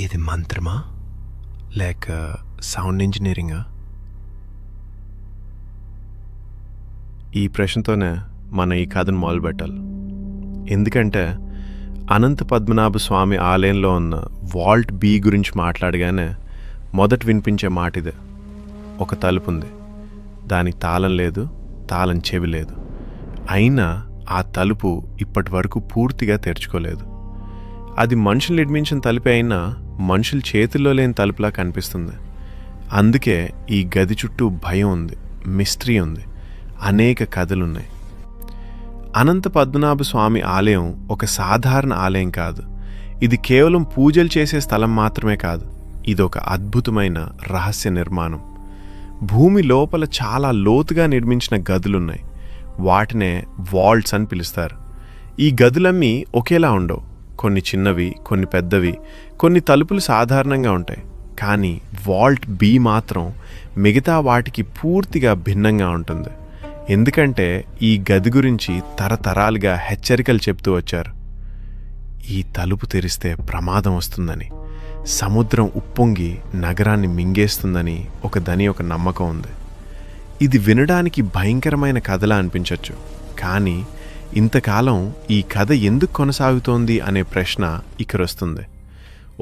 ఇది మంత్రమా లేక సౌండ్ ఇంజనీరింగా? ఈ ప్రశ్నతోనే మన ఈ కథను మొదలుపెట్టాలి. ఎందుకంటే అనంత పద్మనాభ స్వామి ఆలయంలో ఉన్న వాల్ట్ బి గురించి మాట్లాడగానే మొదట వినిపించే మాట ఇదే. ఒక తలుపు ఉంది, దానికి తాళం లేదు, తాళం చెవి లేదు. అయినా ఆ తలుపు ఇప్పటి వరకు పూర్తిగా తెరుచుకోలేదు. అది మనుషులు నిర్మించిన తలుపే అయినా మనుషుల చేతుల్లో లేని తలుపులా కనిపిస్తుంది. అందుకే ఈ గది చుట్టూ భయం ఉంది, మిస్టరీ ఉంది, అనేక కథలున్నాయి. అనంత పద్మనాభ స్వామి ఆలయం ఒక సాధారణ ఆలయం కాదు. ఇది కేవలం పూజలు చేసే స్థలం మాత్రమే కాదు. ఇదొక అద్భుతమైన రహస్య నిర్మాణం. భూమి లోపల చాలా లోతుగా నిర్మించిన గదులున్నాయి. వాటినే వాల్ట్స్ అని పిలుస్తారు. ఈ గదులన్నీ ఒకేలా ఉండవు. కొన్ని చిన్నవి, కొన్ని పెద్దవి, కొన్ని తలుపులు సాధారణంగా ఉంటాయి. కానీ వాల్ట్ బి మాత్రం మిగతా వాటికి పూర్తిగా భిన్నంగా ఉంటుంది. ఎందుకంటే ఈ గది గురించి తరతరాలుగా హెచ్చరికలు చెప్తూ వచ్చారు. ఈ తలుపు తెరిస్తే ప్రమాదం వస్తుందని, సముద్రం ఉప్పొంగి నగరాన్ని మింగేస్తుందని ఒక నమ్మకం ఉంది. ఇది వినడానికి భయంకరమైన కథలా అనిపించవచ్చు. కానీ ఇంతకాలం ఈ కథ ఎందుకు కొనసాగుతోంది అనే ప్రశ్న ఇక్కడ వస్తుంది.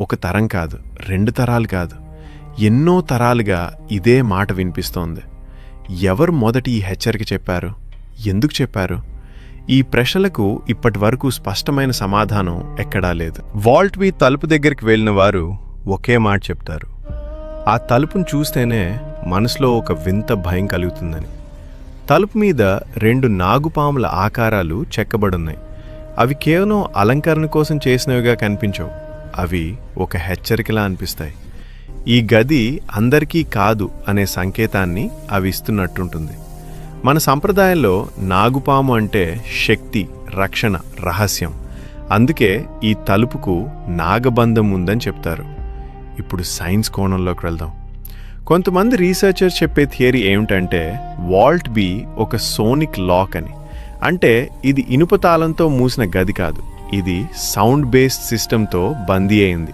ఒక తరం కాదు, 2 తరాలు కాదు, ఎన్నో తరాలుగా ఇదే మాట వినిపిస్తోంది. ఎవరు మొదటి ఈ హెచ్చరిక చెప్పారు? ఎందుకు చెప్పారు? ఈ ప్రశ్నలకు ఇప్పటి వరకు స్పష్టమైన సమాధానం ఎక్కడా లేదు. వాల్ట్ బి తలుపు దగ్గరికి వెళ్ళిన వారు ఒకే మాట చెప్తారు. ఆ తలుపును చూస్తేనే మనసులో ఒక వింత భయం కలుగుతుందని. తలుపు మీద 2 నాగుపాముల ఆకారాలు చెక్కబడున్నాయి. అవి కేవలం అలంకరణ కోసం చేసినవిగా కనిపించవు. అవి ఒక హెచ్చరికలా అనిపిస్తాయి. ఈ గది అందరికీ కాదు అనే సంకేతాన్ని అవి ఇస్తున్నట్టుంటుంది. మన సంప్రదాయంలో నాగుపాము అంటే శక్తి, రక్షణ, రహస్యం. అందుకే ఈ తలుపుకు నాగబంధం ఉందని చెప్తారు. ఇప్పుడు సైన్స్ కోణంలోకి వెళ్దాం. కొంతమంది రీసెర్చర్స్ చెప్పే థియరీ ఏమిటంటే వాల్ట్ బి ఒక సోనిక్ లాక్ అని. అంటే ఇది ఇనుప తాళంతో మూసిన గది కాదు, ఇది సౌండ్ బేస్డ్ సిస్టంతో బందీ అయింది.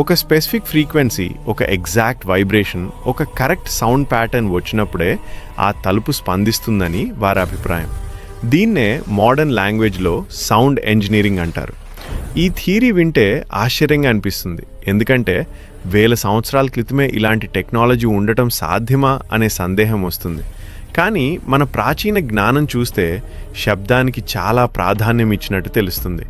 ఒక స్పెసిఫిక్ ఫ్రీక్వెన్సీ, ఒక ఎగ్జాక్ట్ వైబ్రేషన్, ఒక కరెక్ట్ సౌండ్ ప్యాటర్న్ వచ్చినప్పుడే ఆ తలుపు స్పందిస్తుందని వారి అభిప్రాయం. దీన్నే మోడర్న్ లాంగ్వేజ్లో సౌండ్ ఇంజనీరింగ్ అంటారు. ఈ థియరీ వింటే ఆశ్చర్యంగా అనిపిస్తుంది. ఎందుకంటే 1000 సంవత్సరాల క్రితమే ఇలాంటి టెక్నాలజీ ఉండటం సాధ్యమా అనే సందేహం వస్తుంది. కానీ మన ప్రాచీన జ్ఞానం చూస్తే శబ్దానికి చాలా ప్రాధాన్యం ఇచ్చినట్టు తెలుస్తుంది.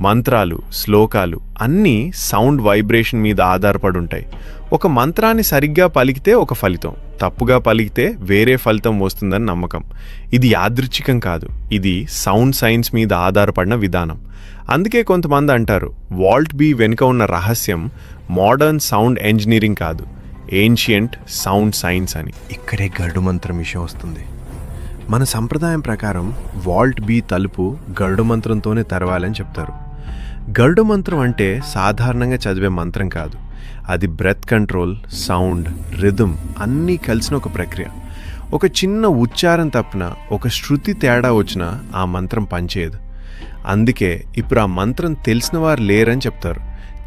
మంత్రాలు, శ్లోకాలు అన్నీ సౌండ్ వైబ్రేషన్ మీద ఆధారపడి ఉంటాయి. ఒక మంత్రాన్ని సరిగ్గా పలికితే ఒక ఫలితం, తప్పుగా పలికితే వేరే ఫలితం వస్తుందని నమ్మకం. ఇది యాదృచ్ఛికం కాదు, ఇది సౌండ్ సైన్స్ మీద ఆధారపడిన విధానం. అందుకే కొంతమంది అంటారు వాల్ట్ బి వెనుక ఉన్న రహస్యం మోడర్న్ సౌండ్ ఇంజనీరింగ్ కాదు, ఏన్షియంట్ సౌండ్ సైన్స్ అని. ఇక్కడే గరుడు మంత్రం విషయం వస్తుంది. మన సంప్రదాయం ప్రకారం వాల్ట్ బి తలుపు గరుడు మంత్రంతోనే తెరవాలని చెప్తారు. గరుడు మంత్రం అంటే సాధారణంగా చదివే మంత్రం కాదు. అది బ్రెత్ కంట్రోల్, సౌండ్, రిథమ్ అన్నీ కలిసిన ఒక ప్రక్రియ. ఒక చిన్న ఉచ్చారం తప్పినా, ఒక శృతి తేడా వచ్చినా ఆ మంత్రం పనిచేయదు. అందుకే ఇప్పుడు ఆ మంత్రం తెలిసిన వారు లేరని చెప్తారు.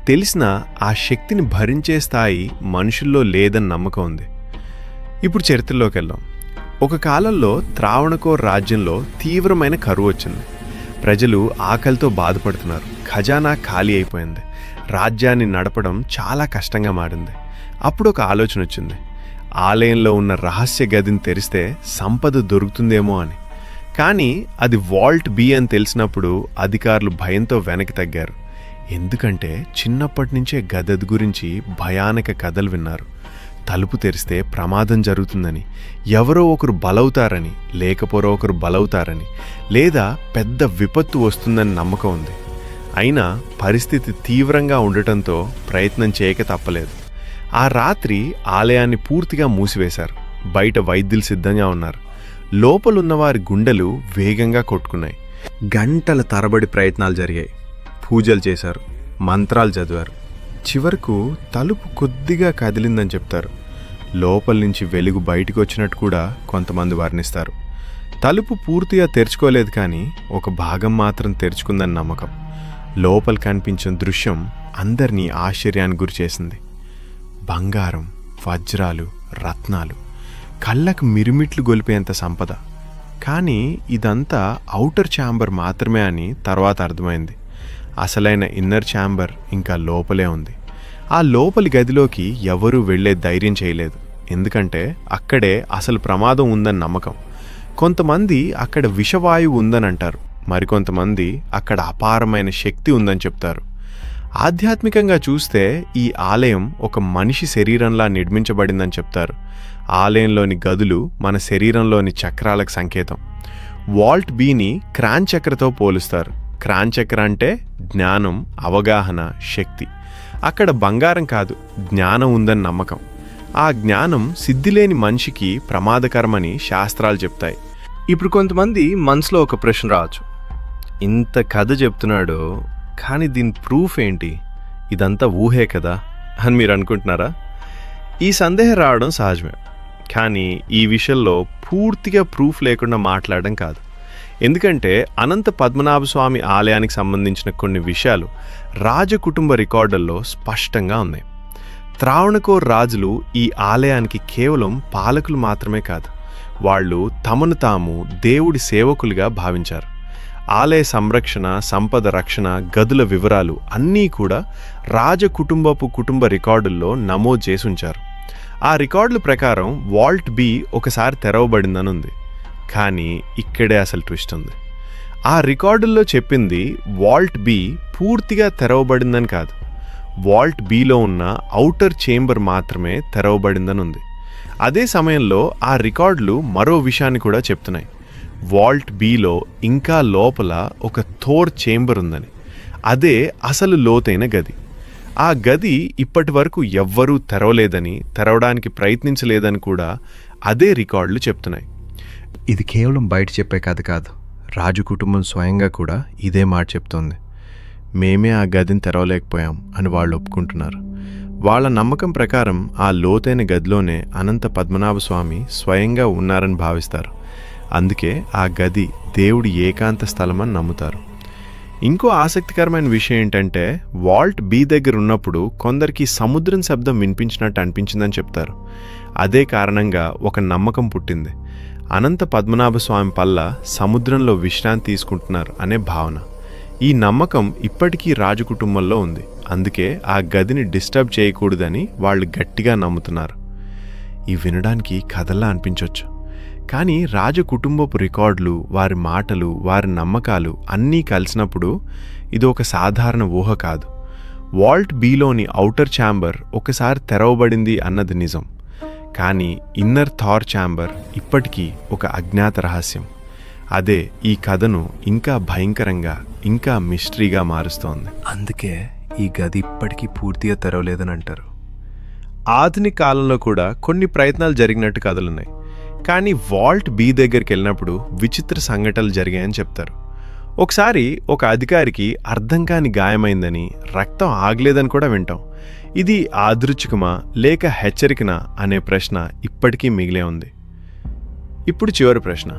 తెలిసినా ఆ శక్తిని భరించే స్థాయి మనుషుల్లో లేదని నమ్మకం ఉంది. ఇప్పుడు చరిత్రలోకి వెళ్దాం. ఒక కాలంలో త్రావణకోర్ రాజ్యంలో తీవ్రమైన కరువు వచ్చింది. ప్రజలు ఆకలితో బాధపడుతున్నారు. ఖజానా ఖాళీ అయిపోయింది. రాజ్యాన్ని నడపడం చాలా కష్టంగా మారింది. అప్పుడు ఒక ఆలోచన వచ్చింది. ఆలయంలో ఉన్న రహస్య గదిని తెరిస్తే సంపద దొరుకుతుందేమో అని. కానీ అది వాల్ట్ బి అని తెలిసినప్పుడు అధికారులు భయంతో వెనక్కి తగ్గారు. ఎందుకంటే చిన్నప్పటి నుంచే గది గురించి భయానక కథలు విన్నారు. తలుపు తెరిస్తే ప్రమాదం జరుగుతుందని, ఎవరో ఒకరు బలవుతారని, లేకపోరో ఒకరు బలవుతారని, లేదా పెద్ద విపత్తు వస్తుందని నమ్మకం ఉంది. అయినా పరిస్థితి తీవ్రంగా ఉండటంతో ప్రయత్నం చేయక తప్పలేదు. ఆ రాత్రి ఆలయాన్ని పూర్తిగా మూసివేశారు. బయట వైద్యులు సిద్ధంగా ఉన్నారు. లోపలున్నవారి గుండెలు వేగంగా కొట్టుకున్నాయి. గంటల తరబడి ప్రయత్నాలు జరిగాయి. పూజలు చేశారు, మంత్రాలు చదివారు. చివరకు తలుపు కొద్దిగా కదిలిందని చెప్తారు. లోపల నుంచి వెలుగు బయటికి వచ్చినట్టు కూడా కొంతమంది వర్ణిస్తారు. తలుపు పూర్తిగా తెరుచుకోలేదు, కానీ ఒక భాగం మాత్రం తెరుచుకుందని నమ్మకం. లోపల కనిపించిన దృశ్యం అందరినీ ఆశ్చర్యానికి గురిచేసింది. బంగారం, వజ్రాలు, రత్నాలు, కళ్ళకు మిరుమిట్లు గొలిపేంత సంపద. కానీ ఇదంతా ఔటర్ ఛాంబర్ మాత్రమే అని తర్వాత అర్థమైంది. అసలైన ఇన్నర్ ఛాంబర్ ఇంకా లోపలే ఉంది. ఆ లోపలి గదిలోకి ఎవరూ వెళ్లే ధైర్యం చేయలేదు. ఎందుకంటే అక్కడే అసలు ప్రమాదం ఉందని నమ్మకం. కొంతమంది అక్కడ విషవాయువు ఉందని అంటారు, మరికొంతమంది అక్కడ అపారమైన శక్తి ఉందని చెప్తారు. ఆధ్యాత్మికంగా చూస్తే ఈ ఆలయం ఒక మనిషి శరీరంలా నిర్మించబడిందని చెప్తారు. ఆలయంలోని గదులు మన శరీరంలోని చక్రాలకు సంకేతం. వాల్ట్ బీని క్రాన్ చక్రతో పోలుస్తారు. క్రాన్ చక్ర అంటే జ్ఞానం, అవగాహన, శక్తి. అక్కడ బంగారం కాదు, జ్ఞానం ఉందని నమ్మకం. ఆ జ్ఞానం సిద్ధిలేని మనిషికి ప్రమాదకరమని శాస్త్రాలు చెప్తాయి. ఇప్పుడు కొంతమంది మనసులో ఒక ప్రశ్న రావచ్చు, ఇంత కథ చెప్తున్నాడు కానీ దీని ప్రూఫ్ ఏంటి, ఇదంతా ఊహే కదా అని మీరు అనుకుంటున్నారా? ఈ సందేహం రావడం సహజమే. కానీ ఈ విషయంలో పూర్తిగా ప్రూఫ్ లేకుండా మాట్లాడడం కాదు. ఎందుకంటే అనంత పద్మనాభ స్వామి ఆలయానికి సంబంధించిన కొన్ని విషయాలు రాజకుటుంబ రికార్డుల్లో స్పష్టంగా ఉన్నాయి. త్రావణకోర్ రాజులు ఈ ఆలయానికి కేవలం పాలకులు మాత్రమే కాదు, వాళ్ళు తమను తాము దేవుడి సేవకులుగా భావించారు. ఆలయ సంరక్షణ, సంపద రక్షణ, గదుల వివరాలు అన్నీ కూడా రాజకుటుంబపు కుటుంబ రికార్డుల్లో నమోదు చేసి ఉంచారు. ఆ రికార్డుల ప్రకారం వాల్ట్ బి ఒకసారి తెరవబడిందని ఉంది. కానీ ఇక్కడే అసలు ట్విస్ట్ ఉంది. ఆ రికార్డుల్లో చెప్పింది వాల్ట్ బి పూర్తిగా తెరవబడిందని కాదు, వాల్ట్ బిలో ఉన్న ఔటర్ చేంబర్ మాత్రమే తెరవబడిందని ఉంది. అదే సమయంలో ఆ రికార్డులు మరో విషయాన్ని కూడా చెప్తున్నాయి. వాల్ట్ బిలో ఇంకా లోపల ఒక థోర్ చేంబర్ ఉందని. అదే అసలు లోతైన గది. ఆ గది ఇప్పటి వరకు ఎవ్వరూ తెరవలేదని, తెరవడానికి ప్రయత్నించలేదని కూడా అదే రికార్డులు చెప్తున్నాయి. ఇది కేవలం బయట చెప్పే కథ కాదు, రాజు కుటుంబం స్వయంగా కూడా ఇదే మాట చెప్తోంది. మేమే ఆ గదిని తెరవలేకపోయాం అని వాళ్ళు ఒప్పుకుంటున్నారు. వాళ్ళ నమ్మకం ప్రకారం ఆ లోతైన గదిలోనే అనంత పద్మనాభ స్వామి స్వయంగా ఉన్నారని భావిస్తారు. అందుకే ఆ గది దేవుడి ఏకాంత స్థలమని నమ్ముతారు. ఇంకో ఆసక్తికరమైన విషయం ఏంటంటే, వాల్ట్ బి దగ్గర ఉన్నప్పుడు కొందరికి సముద్రం శబ్దం వినిపించినట్టు అనిపించిందని చెప్తారు. అదే కారణంగా ఒక నమ్మకం పుట్టింది, అనంత పద్మనాభ స్వామి పల్ల సముద్రంలో విశ్రాంతి తీసుకుంటున్నారు అనే భావన. ఈ నమ్మకం ఇప్పటికీ రాజకుటుంబంలో ఉంది. అందుకే ఆ గదిని డిస్టర్బ్ చేయకూడదని వాళ్ళు గట్టిగా నమ్ముతున్నారు. ఇవి వినడానికి కథల్లా అనిపించవచ్చు, కానీ రాజకుటుంబపు రికార్డులు, వారి మాటలు, వారి నమ్మకాలు అన్నీ కలిసినప్పుడు ఇది ఒక సాధారణ ఊహ కాదు. వాల్ట్ బిలోని ఔటర్ ఛాంబర్ ఒకసారి తెరవబడింది అన్నది నిజం. కానీ ఇన్నర్ థార్ ఛాంబర్ ఇప్పటికీ ఒక అజ్ఞాత రహస్యం. అదే ఈ కథను ఇంకా భయంకరంగా, ఇంకా మిస్టరీగా మారుస్తోంది. అందుకే ఈ గది ఇప్పటికీ పూర్తిగా తెరవలేదని అంటారు. ఆధునిక కాలంలో కూడా కొన్ని ప్రయత్నాలు జరిగినట్టు కథలున్నాయి. కానీ వాల్ట్ బి దగ్గరికి వెళ్ళినప్పుడు విచిత్ర సంఘటనలు జరిగాయని చెప్తారు. ఒకసారి ఒక అధికారికి అర్థం కాని గాయమైందని, రక్తం ఆగలేదని కూడా వింటాం. ఇది ఆదృచ్ఛికమా లేక హెచ్చరికనా అనే ప్రశ్న ఇప్పటికీ మిగిలే ఉంది. ఇప్పుడు చివరి ప్రశ్న,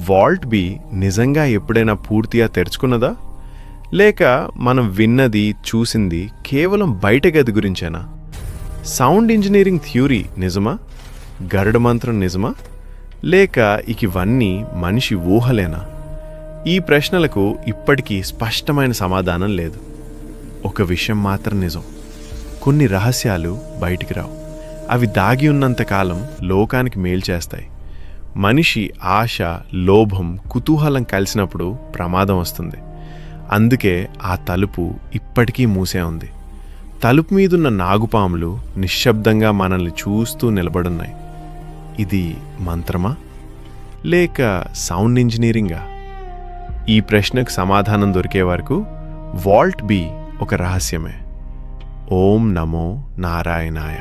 వాల్ట్ బి నిజంగా ఎప్పుడైనా పూర్తిగా తెరుచుకున్నదా, లేక మనం విన్నది, చూసింది కేవలం బయట గది గురించేనా? సౌండ్ ఇంజనీరింగ్ థ్యూరీ నిజమా? గరుడ మంత్రం నిజమా? లేక ఇవన్నీ మనిషి ఊహలేనా? ఈ ప్రశ్నలకు ఇప్పటికీ స్పష్టమైన సమాధానం లేదు. ఒక విషయం మాత్రం నిజం, కొన్ని రహస్యాలు బయటికి రావు. అవి దాగి ఉన్నంతకాలం లోకానికి మేలు చేస్తాయి. మనిషి ఆశ, లోభం, కుతూహలం కలిసినప్పుడు ప్రమాదం వస్తుంది. అందుకే ఆ తలుపు ఇప్పటికీ మూసే ఉంది. తలుపు మీదున్న నాగుపాములు నిశ్శబ్దంగా మనల్ని చూస్తూ నిలబడున్నాయి. ఇది మంత్రమా లేక సౌండ్ ఇంజనీరింగా? ఈ ప్రశ్నకు సమాధానం దొరికే వరకు వాల్ట్ బి ఒక రహస్యమే. ఓం నమో నారాయణాయ.